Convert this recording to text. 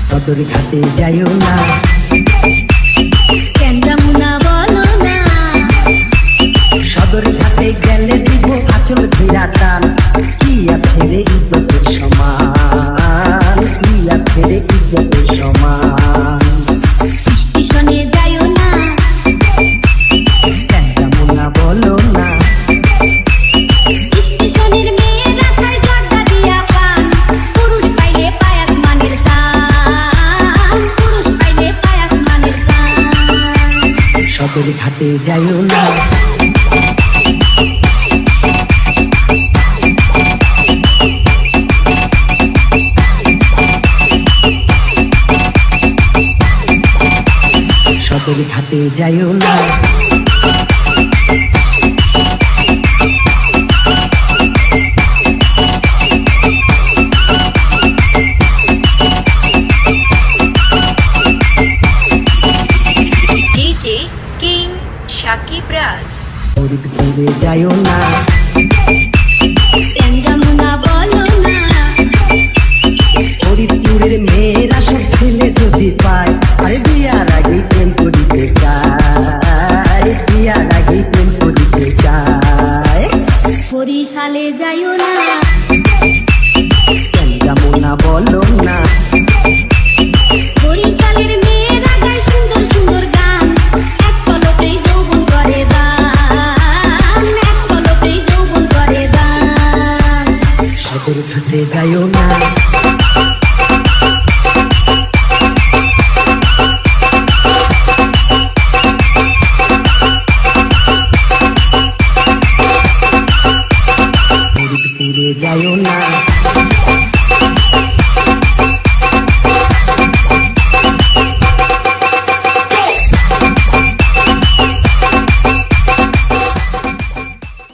সদর ঘাটে যাইও না, কেন যামুনা বলো না। সদর ঘাটে গেলে দিব আঁচল ফেরা টান, কি আখেরে ইজ্জতের সমান, কি আখেরে ইজ্জতের সমান। স্টেশনে যাইও না, কেন যামুনা বলো না। স্টেশনের মেয়েরা খায় জর্দা দিয়া পান, পুরুষ পাইলে পায় আসমানের দান, পুরুষ পাইলে পায় আসমানের দান। সদর ঘাটে যাইও না, সদর ঘাটে যাইও না। ডিজে কিং শাকিব রাজ। ফরিদপুরে যাইও না, কেন যামুনা বলো না। ফরিদপুরের মেয়েরা সব ছেলে যদি পায়, আরে বিয়ার আগে প্রেম করিতে চায়, বিয়ার আগে প্রেম করিতে চায়। বরিশালে যাইও না, কেন যাবো না বলো না। বরিশালের মেয়েরা গায় সুন্দর সুন্দর গান, এক পলকেই যৌবন করে দান, এক পলকেই যৌবন করে দান। সদর ঘাটে যাইও না।